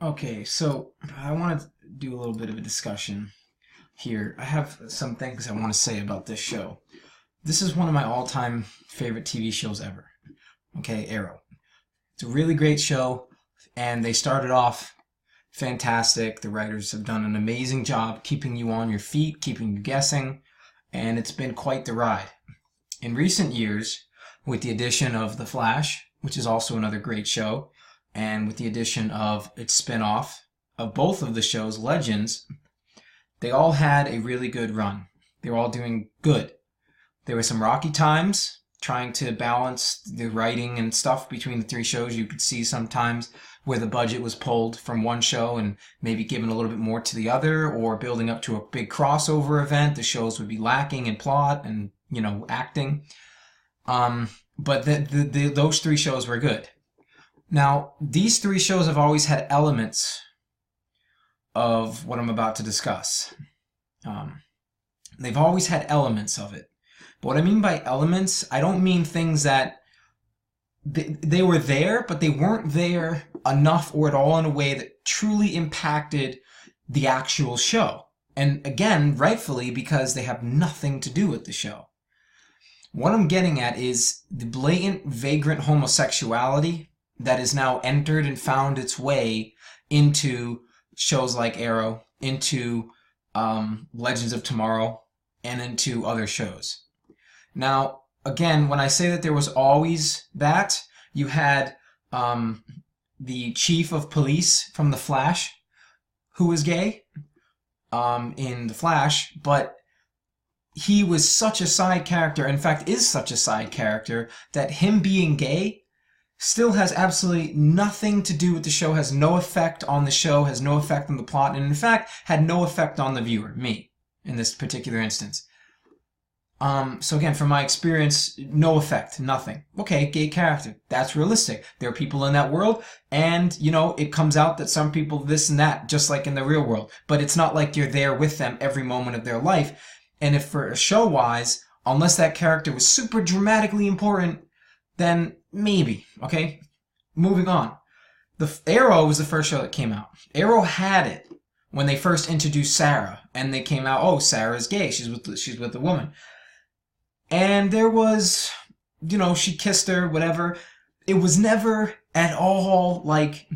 Okay, so I want to do a little bit of a discussion here. I have some things I want to say about this show. This is one of my all-time favorite TV shows ever. Okay, Arrow. It's a really great show, and they started off fantastic. The writers have done an amazing job keeping you on your feet, keeping you guessing, and it's been quite the ride. In recent years, with the addition of The Flash, which is also another great show, and with the addition of its spin-off of both of the shows, Legends, they all had a really good run. They were all doing good. There were some rocky times trying to balance the writing and stuff between the three shows. You could see sometimes where the budget was pulled from one show and maybe given a little bit more to the other, or building up to a big crossover event. The shows would be lacking in plot and, acting. But those three shows were good. Now, these three shows have always had elements of what I'm about to discuss. They've always had elements of it. But what I mean by elements, I don't mean things that they were there, but they weren't there enough or at all in a way that truly impacted the actual show. And again, rightfully, because they have nothing to do with the show. What I'm getting at is the blatant, vagrant homosexuality that has now entered and found its way into shows like Arrow, into Legends of Tomorrow, and into other shows. Now, again, when I say that there was always that, you had the chief of police from The Flash, who was gay in The Flash, but he was such a side character, in fact is such a side character, that him being gay still has absolutely nothing to do with the show, has no effect on the show, has no effect on the plot, and in fact had no effect on the viewer, me, in this particular instance. So again, from my experience, no effect, nothing. Okay, gay character, that's realistic. There are people in that world, and, it comes out that some people this and that, just like in the real world. But it's not like you're there with them every moment of their life. And if for a show-wise, unless that character was super dramatically important, then maybe, okay? Moving on. The Arrow was the first show that came out. Arrow had it when they first introduced Sarah, and they came out, oh, Sarah's gay, she's with a woman. And there was, she kissed her, whatever. It was never at all like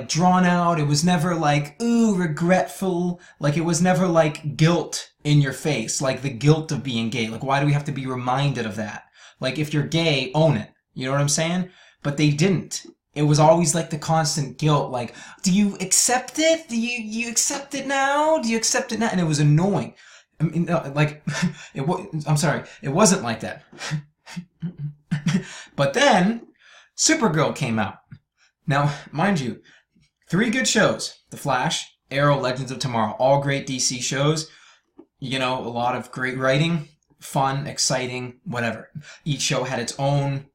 drawn out. It was never like, ooh, regretful. Like, it was never like guilt in your face, like the guilt of being gay. Like, why do we have to be reminded of that? Like, if you're gay, own it. You know what I'm saying? But they didn't. It was always like the constant guilt. Like, do you accept it? Do you accept it now? Do you accept it now? And it was annoying. I mean, I'm sorry, it wasn't like that. But then, Supergirl came out. Now, mind you, three good shows. The Flash, Arrow, Legends of Tomorrow. All great DC shows. A lot of great writing. Fun, exciting, whatever. Each show had its own,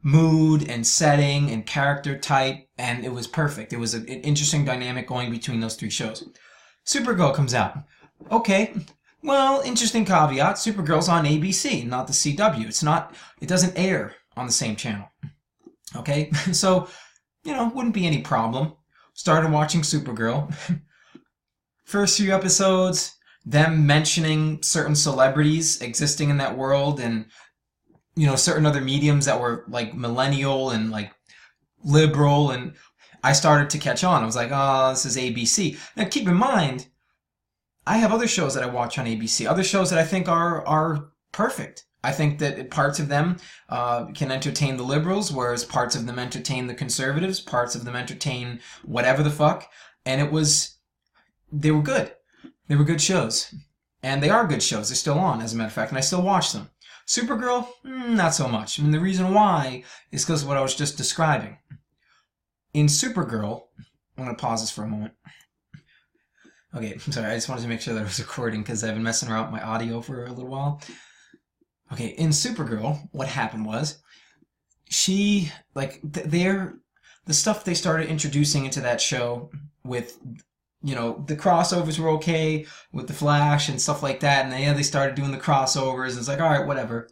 mood and setting and character type, and it was perfect. It was an interesting dynamic going between those three shows. Supergirl comes out. Okay, well, interesting caveat. Supergirl's on ABC, not the CW. It doesn't air on the same channel. Okay, so, wouldn't be any problem. Started watching Supergirl. First few episodes, them mentioning certain celebrities existing in that world, and, certain other mediums that were, millennial and, liberal, and I started to catch on. I was like, oh, this is ABC. Now, keep in mind, I have other shows that I watch on ABC, other shows that I think are perfect. I think that parts of them can entertain the liberals, whereas parts of them entertain the conservatives, parts of them entertain whatever the fuck. And they were good. They were good shows. And they are good shows. They're still on, as a matter of fact, and I still watch them. Supergirl, not so much. And the reason why is because of what I was just describing. In Supergirl, I'm going to pause this for a moment. Okay, I'm sorry, I just wanted to make sure that I was recording because I've been messing around with my audio for a little while. Okay, in Supergirl, what happened was, the stuff they started introducing into that show with, the crossovers were okay with the Flash and stuff like that, and they started doing the crossovers, and it's like, alright, whatever.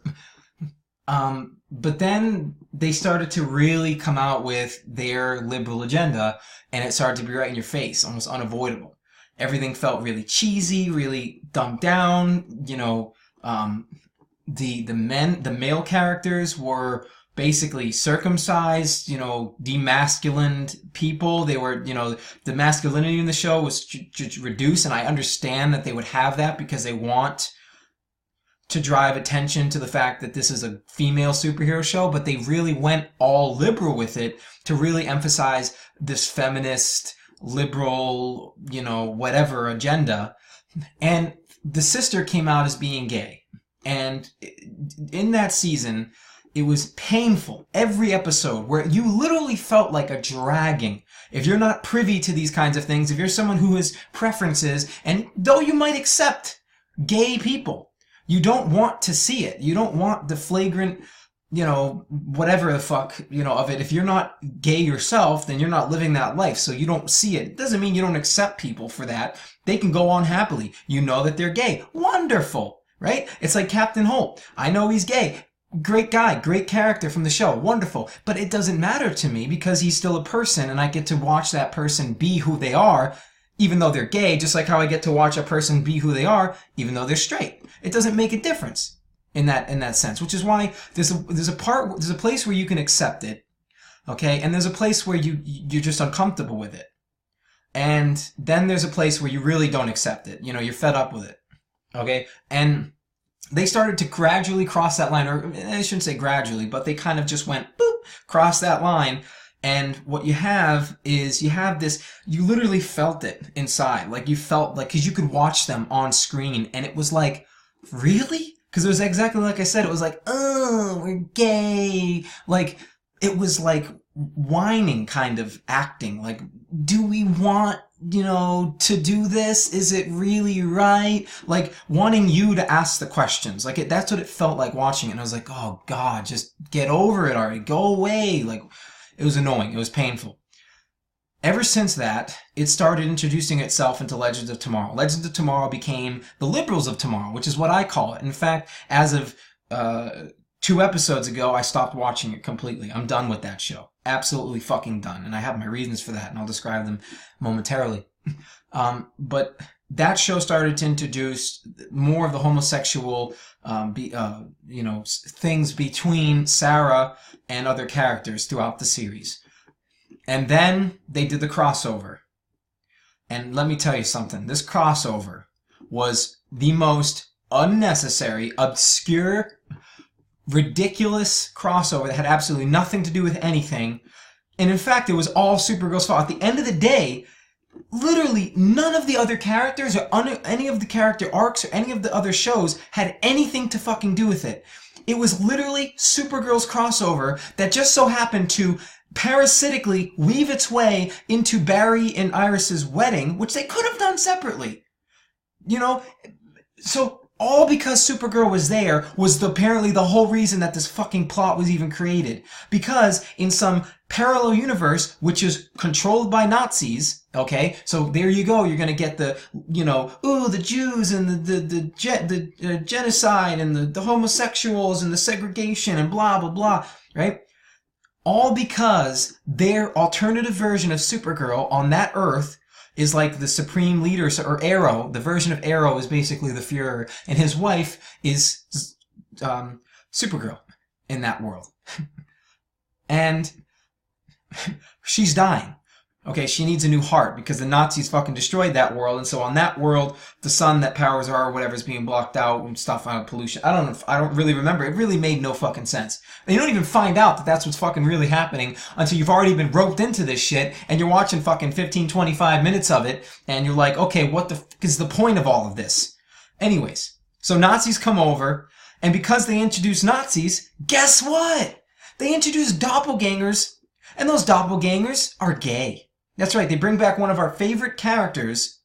But then they started to really come out with their liberal agenda, and it started to be right in your face, almost unavoidable. Everything felt really cheesy, really dumbed down. The male characters were basically circumcised, demasculined people. They were, the masculinity in the show was reduced, and I understand that they would have that because they want to drive attention to the fact that this is a female superhero show, but they really went all liberal with it to really emphasize this feminist, liberal, whatever agenda. And the sister came out as being gay. And in that season, it was painful. Every episode where you literally felt like a dragging. If you're not privy to these kinds of things, if you're someone who has preferences, and though you might accept gay people, you don't want to see it. You don't want the flagrant, whatever the fuck, of it. If you're not gay yourself, then you're not living that life, so you don't see it. It doesn't mean you don't accept people for that. They can go on happily. You know that they're gay. Wonderful, right? It's like Captain Holt. I know he's gay. Great guy, great character from the show, wonderful. But it doesn't matter to me because he's still a person, and I get to watch that person be who they are, even though they're gay, just like how I get to watch a person be who they are, even though they're straight. It doesn't make a difference in that sense, which is why there's a place where you can accept it, okay, and there's a place where you're just uncomfortable with it, and then there's a place where you really don't accept it. You're fed up with it, okay, and they started to gradually cross that line, or I shouldn't say gradually, but they kind of just went boop, cross that line. And what you have is you literally felt it inside. Like you felt like, because you could watch them on screen and it was like, really? Because it was exactly like I said. It was like, oh, we're gay. Like, it was like whining kind of acting. Like, do we want, to do this? Is it really right? Like, wanting you to ask the questions. Like, that's what it felt like watching it. And I was like, oh God, just get over it already. Go away. Like, it was annoying. It was painful. Ever since that, it started introducing itself into Legends of Tomorrow. Legends of Tomorrow became the liberals of tomorrow, which is what I call it. In fact, as of 2 episodes ago, I stopped watching it completely. I'm done with that show. Absolutely fucking done. And I have my reasons for that, and I'll describe them momentarily. But that show started to introduce more of the homosexual things between Sarah and other characters throughout the series. And then they did the crossover. And let me tell you something. This crossover was the most unnecessary, obscure, ridiculous crossover that had absolutely nothing to do with anything. And in fact, it was all Supergirl's fault. At the end of the day, literally none of the other characters or any of the character arcs or any of the other shows had anything to fucking do with it. It was literally Supergirl's crossover that just so happened to parasitically weave its way into Barry and Iris's wedding, which they could have done separately. So all because Supergirl was there was apparently the whole reason that this fucking plot was even created. Because in some parallel universe, which is controlled by Nazis, okay, so there you go, you're gonna get the, the Jews and the genocide and the homosexuals and the segregation and blah, blah, blah, right? All because their alternative version of Supergirl on that Earth is like the supreme leader, or Arrow. The version of Arrow is basically the Führer, and his wife is Supergirl in that world. And she's dying. Okay, she needs a new heart because the Nazis fucking destroyed that world, and so on that world, the sun that powers her or whatever is being blocked out and stuff out of pollution. I don't really remember. It really made no fucking sense. And you don't even find out that that's what's fucking really happening until you've already been roped into this shit and you're watching fucking 15, 25 minutes of it, and you're like, okay, what the fuck is the point of all of this? Anyways, so Nazis come over, and because they introduced Nazis, guess what? They introduced doppelgangers, and those doppelgangers are gay. That's right, they bring back one of our favorite characters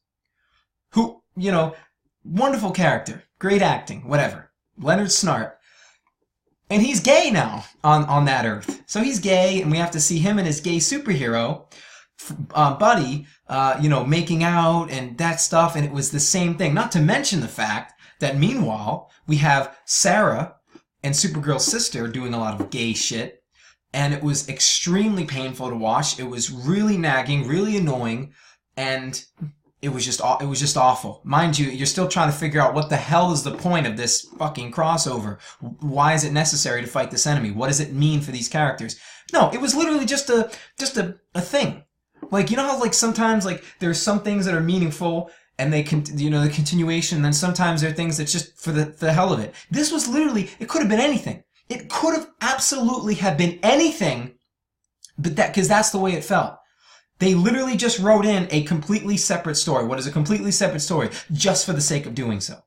who, wonderful character, great acting, whatever, Leonard Snart. And he's gay now on that Earth. So he's gay, and we have to see him and his gay superhero buddy, making out and that stuff, and it was the same thing. Not to mention the fact that meanwhile, we have Sarah and Supergirl's sister doing a lot of gay shit. And it was extremely painful to watch. It was really nagging, really annoying, and it was just awful. Mind you, you're still trying to figure out what the hell is the point of this fucking crossover. Why is it necessary to fight this enemy? What does it mean for these characters? No, it was literally just a thing. Like, you know how like sometimes like there's some things that are meaningful and they can, you know, the continuation, and then sometimes there are things that's just for the hell of it. This was literally, it could have been anything. It could have absolutely have been anything, but because that's the way it felt. They literally just wrote in a completely separate story. What is a completely separate story? Just for the sake of doing so.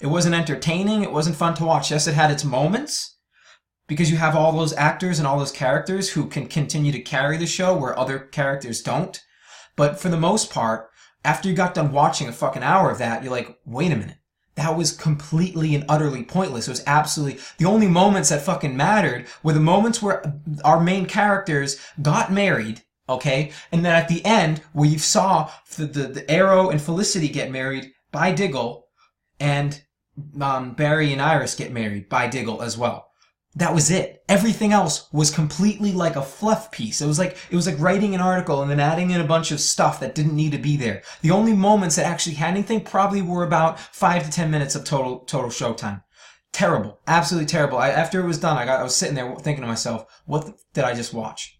It wasn't entertaining. It wasn't fun to watch. Yes, it had its moments, because you have all those actors and all those characters who can continue to carry the show where other characters don't. But for the most part, after you got done watching a fucking hour of that, you're like, wait a minute. That was completely and utterly pointless. It was absolutely... The only moments that fucking mattered were the moments where our main characters got married, okay? And then at the end, where you saw the Arrow and Felicity get married by Diggle, and Barry and Iris get married by Diggle as well. That was it. Everything else was completely like a fluff piece. It was like writing an article and then adding in a bunch of stuff that didn't need to be there. The only moments that actually had anything probably were about 5 to 10 minutes of total showtime. Terrible. Absolutely terrible. After it was done, I was sitting there thinking to myself, what did I just watch?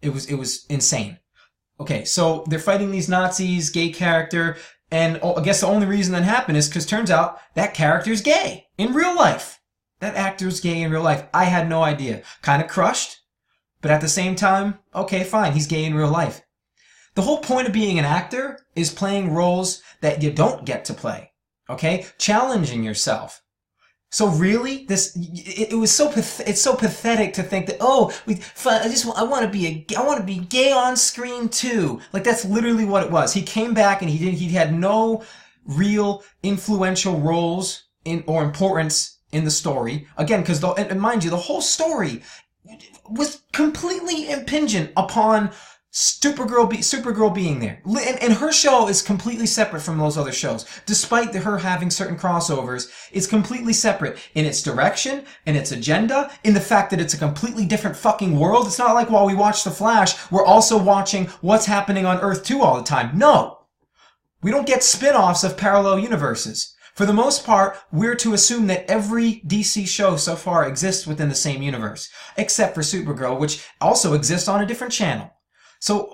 It was insane. Okay, so they're fighting these Nazis, gay character, and I guess the only reason that happened is because turns out that character's gay in real life. That actor's gay in real life. I had no idea. Kind of crushed, but at the same time, okay, fine, he's gay in real life. The whole point of being an actor is playing roles that you don't get to play, okay? Challenging yourself. So really, it's so pathetic to think that, oh, I want to be gay on screen too. Like that's literally what it was. He came back and he had no real influential roles or importance in the story. Again, because, and mind you, the whole story was completely impingent upon Supergirl being there. And her show is completely separate from those other shows. Despite her having certain crossovers, it's completely separate in its direction, in its agenda, in the fact that it's a completely different fucking world. It's not like while we watch The Flash, we're also watching what's happening on Earth 2 all the time. No! We don't get spin-offs of parallel universes. For the most part, we're to assume that every DC show so far exists within the same universe, except for Supergirl, which also exists on a different channel. So,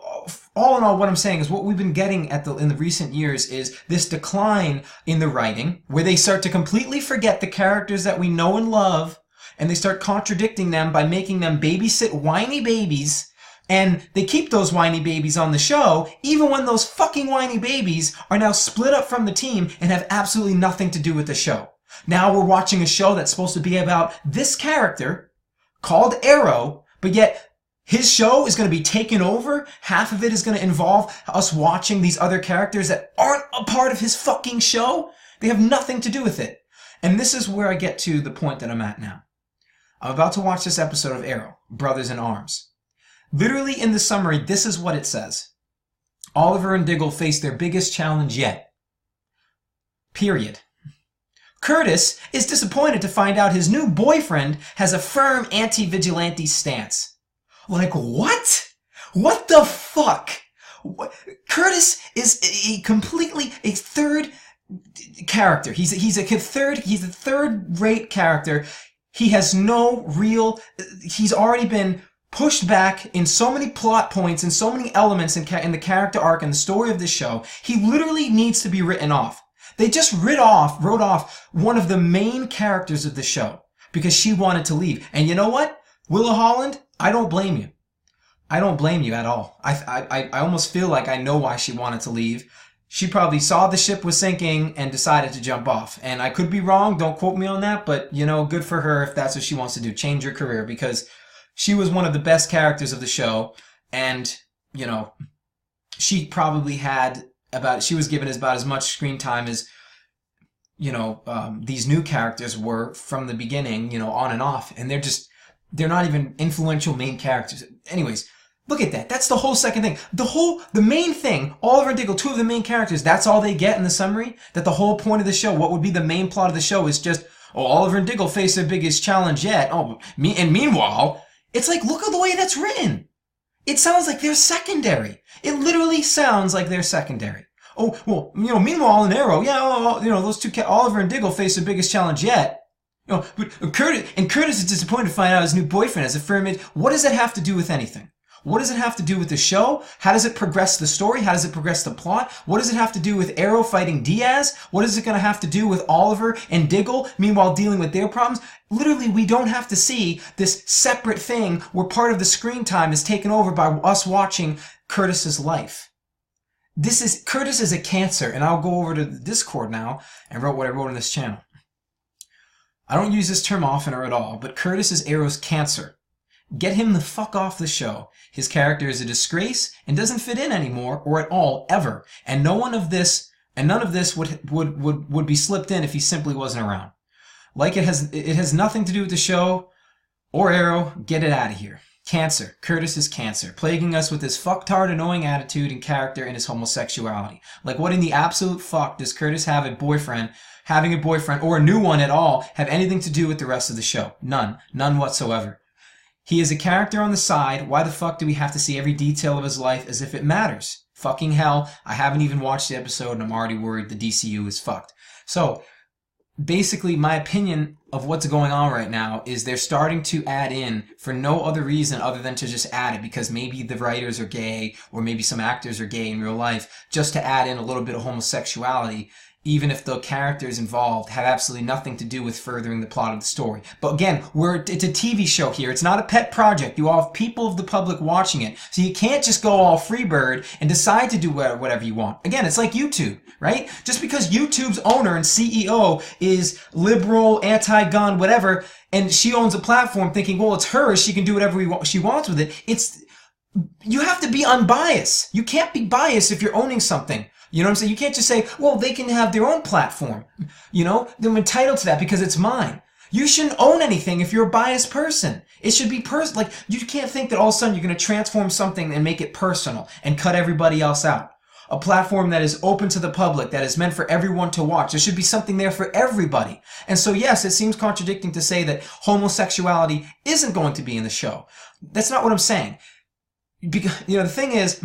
all in all, what I'm saying is what we've been getting in the recent years is this decline in the writing, where they start to completely forget the characters that we know and love, and they start contradicting them by making them babysit whiny babies. And they keep those whiny babies on the show, even when those fucking whiny babies are now split up from the team and have absolutely nothing to do with the show. Now we're watching a show that's supposed to be about this character called Arrow, but yet his show is going to be taken over. Half of it is going to involve us watching these other characters that aren't a part of his fucking show. They have nothing to do with it. And this is where I get to the point that I'm at now. I'm about to watch this episode of Arrow, Brothers in Arms. Literally in the summary, this is what it says. Oliver and Diggle face their biggest challenge yet. Period. Curtis is disappointed to find out his new boyfriend has a firm anti-vigilante stance. Like, what? What the fuck? Curtis is a third character. He's a third-rate character. He has no real... He's already been pushed back in so many plot points and so many elements in the character arc and the story of this show. He literally needs to be written off. They just wrote off one of the main characters of the show because she wanted to leave. And you know what? Willa Holland, I don't blame you. I don't blame you at all. I almost feel like I know why she wanted to leave. She probably saw the ship was sinking and decided to jump off. And I could be wrong. Don't quote me on that. But, you know, good for her if that's what she wants to do. Change her career, because she was one of the best characters of the show, and, you know, she probably she was given about as much screen time as, you know, these new characters were from the beginning, you know, on and off, and they're not even influential main characters. Anyways, look at that. That's the whole second thing. The main thing, Oliver and Diggle, two of the main characters, that's all they get in the summary? That the whole point of the show, what would be the main plot of the show, is just, Oh, Oliver and Diggle face their biggest challenge yet. Oh, and meanwhile, it's like, look at the way that's written. It sounds like they're secondary. It literally sounds like they're secondary. Oh, well, meanwhile in Arrow, yeah, those two, Oliver and Diggle face their biggest challenge yet. But Curtis is disappointed to find out his new boyfriend has a firm image. What does that have to do with anything? What does it have to do with the show? How does it progress the story? How does it progress the plot? What does it have to do with Arrow fighting Diaz? What is it going to have to do with Oliver and Diggle, meanwhile dealing with their problems? Literally, we don't have to see this separate thing where part of the screen time is taken over by us watching Curtis's life. Curtis is a cancer, and I'll go over to the Discord now and wrote what I wrote on this channel. I don't use this term often or at all, but Curtis is Arrow's cancer. Get him the fuck off the show. His character is a disgrace and doesn't fit in anymore or at all ever. And none of this would be slipped in if he simply wasn't around. Like it has nothing to do with the show or Arrow. Get it out of here. Cancer. Curtis is cancer, plaguing us with his fucktard annoying attitude and character and his homosexuality. Like, what in the absolute fuck does Curtis having a boyfriend or a new one at all have anything to do with the rest of the show? None whatsoever. He is a character on the side. Why the fuck do we have to see every detail of his life as if it matters? Fucking hell, I haven't even watched the episode and I'm already worried the DCU is fucked. So, basically, my opinion of what's going on right now is they're starting to add in for no other reason other than to just add it because maybe the writers are gay or maybe some actors are gay in real life, just to add in a little bit of homosexuality, even if the characters involved have absolutely nothing to do with furthering the plot of the story. But again, it's a TV show here. It's not a pet project. You all have people of the public watching it. So you can't just go all freebird and decide to do whatever you want. Again, it's like YouTube, right? Just because YouTube's owner and CEO is liberal, anti-gun, whatever, and she owns a platform thinking, well, it's hers, she can do whatever she wants with it. You have to be unbiased. You can't be biased if you're owning something. You know what I'm saying? You can't just say, well, they can have their own platform. They're entitled to that because it's mine. You shouldn't own anything if you're a biased person. It should be like, you can't think that all of a sudden you're going to transform something and make it personal and cut everybody else out. A platform that is open to the public, that is meant for everyone to watch. There should be something there for everybody. And so, yes, it seems contradicting to say that homosexuality isn't going to be in the show. That's not what I'm saying. Because, the thing is,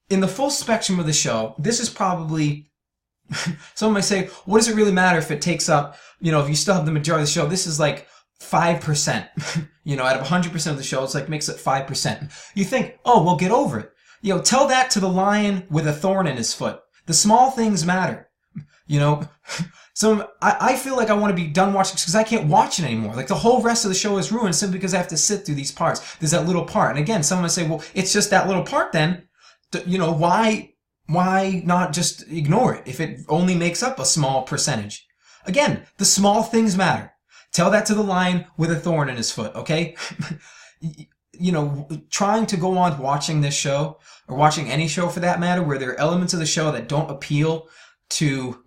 in the full spectrum of the show, this is probably, someone might say, what does it really matter if it takes up, if you still have the majority of the show, this is like 5%, out of 100% of the show, it's like makes it 5%. You think, oh, well, get over it. Tell that to the lion with a thorn in his foot. The small things matter, So I feel like I want to be done watching because I can't watch it anymore. Like the whole rest of the show is ruined simply because I have to sit through these parts. There's that little part. And again, someone might say, well, it's just that little part then. Why not just ignore it if it only makes up a small percentage? Again, the small things matter. Tell that to the lion with a thorn in his foot, okay? Trying to go on watching this show or watching any show for that matter where there are elements of the show that don't appeal to,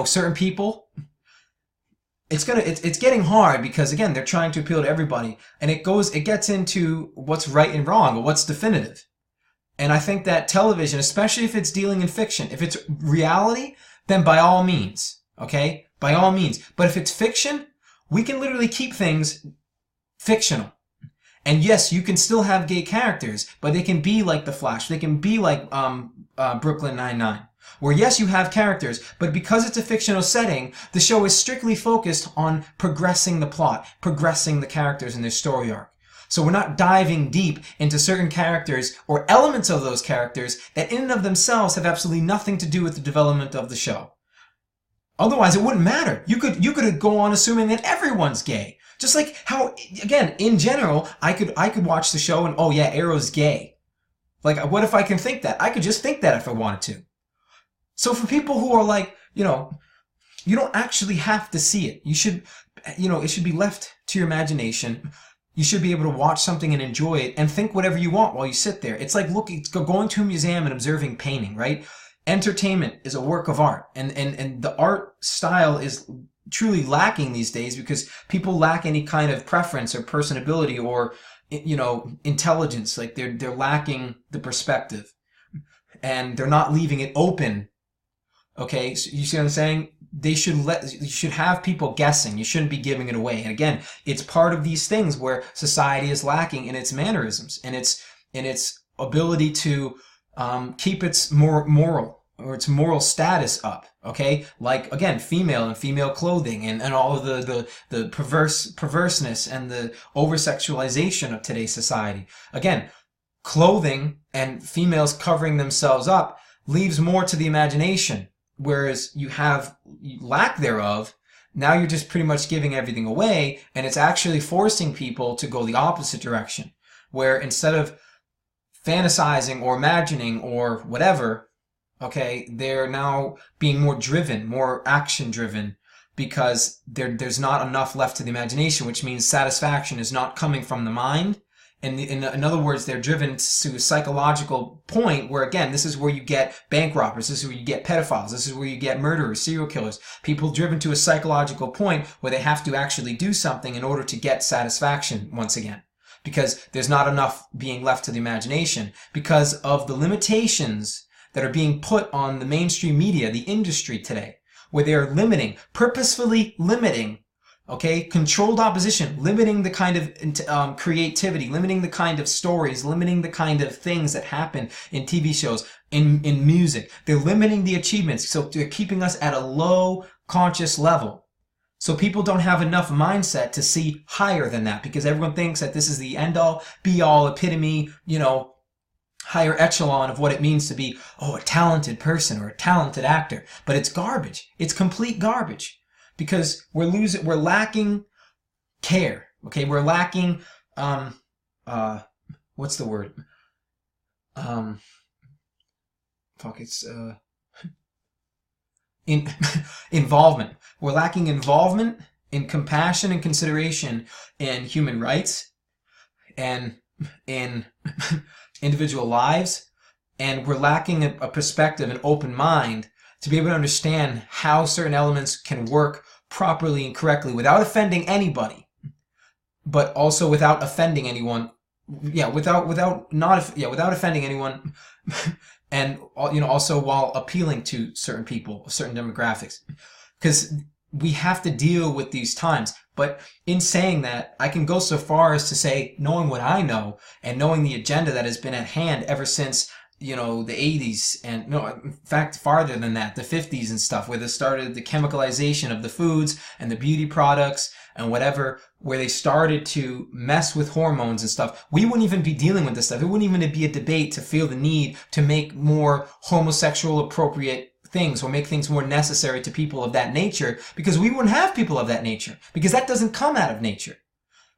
certain people, it's getting hard because again, they're trying to appeal to everybody and it gets into what's right and wrong or what's definitive. And I think that television, especially if it's dealing in fiction, if it's reality, then by all means, okay? By all means. But if it's fiction, we can literally keep things fictional. And yes, you can still have gay characters, but they can be like The Flash. They can be like Brooklyn Nine-Nine. Where yes, you have characters, but because it's a fictional setting, the show is strictly focused on progressing the plot, progressing the characters in their story arc. So we're not diving deep into certain characters or elements of those characters that in and of themselves have absolutely nothing to do with the development of the show. Otherwise, it wouldn't matter. You could go on assuming that everyone's gay. Just like how, again, in general, I could watch the show and, oh yeah, Arrow's gay. Like, what if I can think that? I could just think that if I wanted to. So for people who are like, you don't actually have to see it. You should, it should be left to your imagination. You should be able to watch something and enjoy it and think whatever you want while you sit there. It's like going to a museum and observing painting, right? Entertainment is a work of art. And the art style is truly lacking these days because people lack any kind of preference or personability or, intelligence. Like they're lacking the perspective. And they're not leaving it open Okay, so you see what I'm saying? You should have people guessing. You shouldn't be giving it away. And again, it's part of these things where society is lacking in its mannerisms, in its ability to keep its its moral status up. Okay, like again, female and female clothing, and all of the perverseness and the over sexualization of today's society. Again, clothing and females covering themselves up leaves more to the imagination. Whereas you have lack thereof, now you're just pretty much giving everything away, and it's actually forcing people to go the opposite direction. Where instead of fantasizing or imagining or whatever, okay, they're now being more driven, more action driven, because there's not enough left to the imagination, which means satisfaction is not coming from the mind. And in other words, they're driven to a psychological point where, again, this is where you get bank robbers, this is where you get pedophiles, this is where you get murderers, serial killers, people driven to a psychological point where they have to actually do something in order to get satisfaction once again. Because there's not enough being left to the imagination because of the limitations that are being put on the mainstream media, the industry today, where they are purposefully limiting, okay, controlled opposition, limiting the kind of creativity, limiting the kind of stories, limiting the kind of things that happen in TV shows, in music. They're limiting the achievements, so they're keeping us at a low conscious level. So people don't have enough mindset to see higher than that, because everyone thinks that this is the end-all, be-all, epitome, higher echelon of what it means to be, a talented person or a talented actor. But it's garbage. It's complete garbage. Because we're lacking care. Okay, we're lacking, what's the word? Involvement. We're lacking involvement in compassion and consideration in human rights and in individual lives. And we're lacking a perspective, an open mind to be able to understand how certain elements can work properly and correctly without offending anybody, but also without offending anyone. Without offending anyone, and also while appealing to certain people, certain demographics, because we have to deal with these times. But in saying that, I can go so far as to say, knowing what I know and knowing the agenda that has been at hand ever since the 80s, and no, in fact, farther than that, the 50s and stuff, where they started the chemicalization of the foods and the beauty products and whatever, where they started to mess with hormones and stuff. We wouldn't even be dealing with this stuff. It wouldn't even be a debate to feel the need to make more homosexual appropriate things or make things more necessary to people of that nature, because we wouldn't have people of that nature, because that doesn't come out of nature.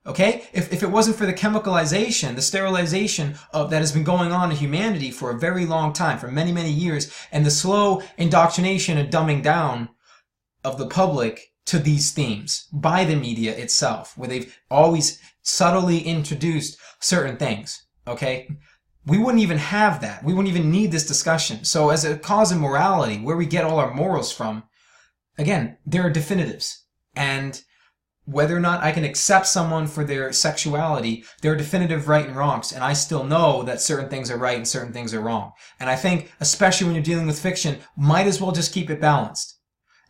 Okay? If it wasn't for the chemicalization, the sterilization that has been going on in humanity for a very long time, for many, many years, and the slow indoctrination and dumbing down of the public to these themes by the media itself, where they've always subtly introduced certain things, okay? We wouldn't even have that. We wouldn't even need this discussion. So as a cause of morality, where we get all our morals from, again, there are definitives. And whether or not I can accept someone for their sexuality, there are definitive right and wrongs, and I still know that certain things are right and certain things are wrong. And I think, especially when you're dealing with fiction, might as well just keep it balanced.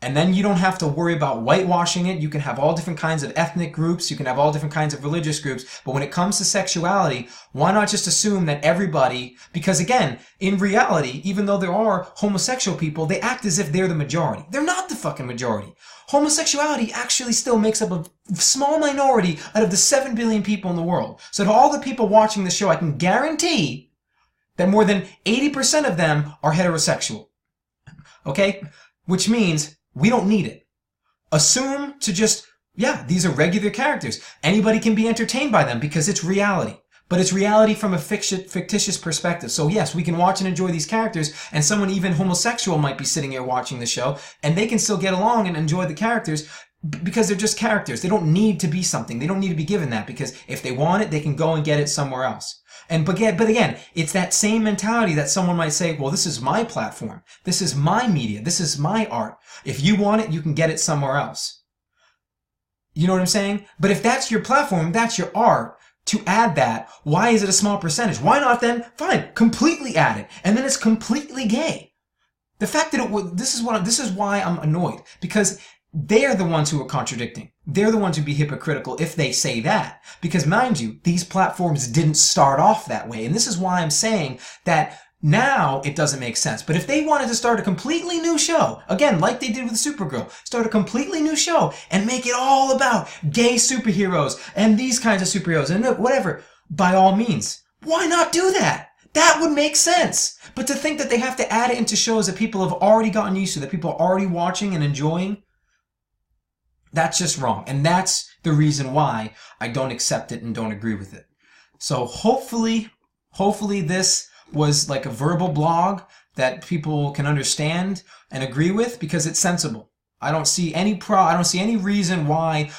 And then you don't have to worry about whitewashing it. You can have all different kinds of ethnic groups. You can have all different kinds of religious groups. But when it comes to sexuality, why not just assume that everybody, because again, in reality, even though there are homosexual people, they act as if they're the majority. They're not the fucking majority. Homosexuality actually still makes up a small minority out of the 7 billion people in the world. So to all the people watching the show, I can guarantee that more than 80% of them are heterosexual. Okay? Which means we don't need it. Assume to just, these are regular characters. Anybody can be entertained by them because it's reality. But it's reality from a fictitious perspective. So yes, we can watch and enjoy these characters, and someone even homosexual might be sitting here watching the show, and they can still get along and enjoy the characters because they're just characters. They don't need to be something. They don't need to be given that, because if they want it, they can go and get it somewhere else. But again, it's that same mentality that someone might say, well, this is my platform. This is my media. This is my art. If you want it, you can get it somewhere else. You know what I'm saying? But if that's your platform, that's your art, to add that, why is it a small percentage? Why not then, fine, completely add it. And then it's completely gay. The fact that it would, this is why I'm annoyed, because they're the ones who are contradicting. They're the ones who be hypocritical if they say that. Because mind you, these platforms didn't start off that way. And this is why I'm saying that now it doesn't make sense. But if they wanted to start a completely new show, again, like they did with Supergirl, start a completely new show and make it all about gay superheroes and these kinds of superheroes and whatever, by all means, why not do that? That would make sense. But to think that they have to add it into shows that people have already gotten used to, that people are already watching and enjoying, that's just wrong. And that's the reason why I don't accept it and don't agree with it. So hopefully this was like a verbal blog that people can understand and agree with, because it's sensible. I don't see any reason why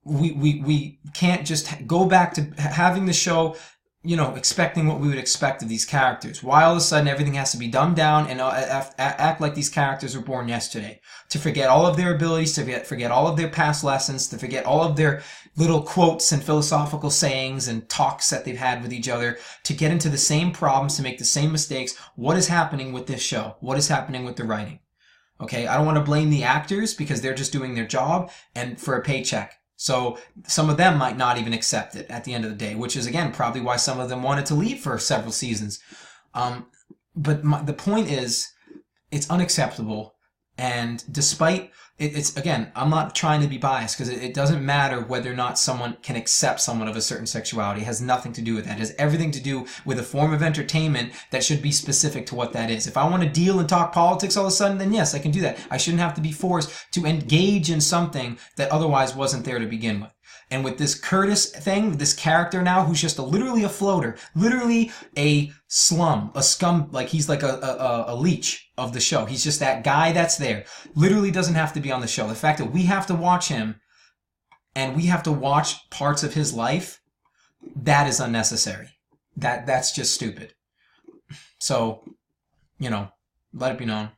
we can't just go back to having the show, you know, expecting what we would expect of these characters. Why all of a sudden everything has to be dumbed down and act like these characters were born yesterday? To forget all of their abilities, to forget all of their past lessons, to forget all of their little quotes and philosophical sayings and talks that they've had with each other, to get into the same problems, to make the same mistakes. What is happening with this show? What is happening with the writing? Okay, I don't want to blame the actors because they're just doing their job and for a paycheck. So some of them might not even accept it at the end of the day, which is, again, probably why some of them wanted to leave for several seasons. But the point is, it's unacceptable. And despite it's again, I'm not trying to be biased, because it doesn't matter whether or not someone can accept someone of a certain sexuality. It has nothing to do with that. It has everything to do with a form of entertainment that should be specific to what that is. If I want to deal and talk politics all of a sudden, then yes, I can do that. I shouldn't have to be forced to engage in something that otherwise wasn't there to begin with. And with this Curtis thing, this character now who's just literally a floater, literally a slum, a scum, like he's like a leech of the show. He's just that guy that's there. Literally doesn't have to be on the show. The fact that we have to watch him and we have to watch parts of his life, that is unnecessary. That's just stupid. So, you know, let it be known.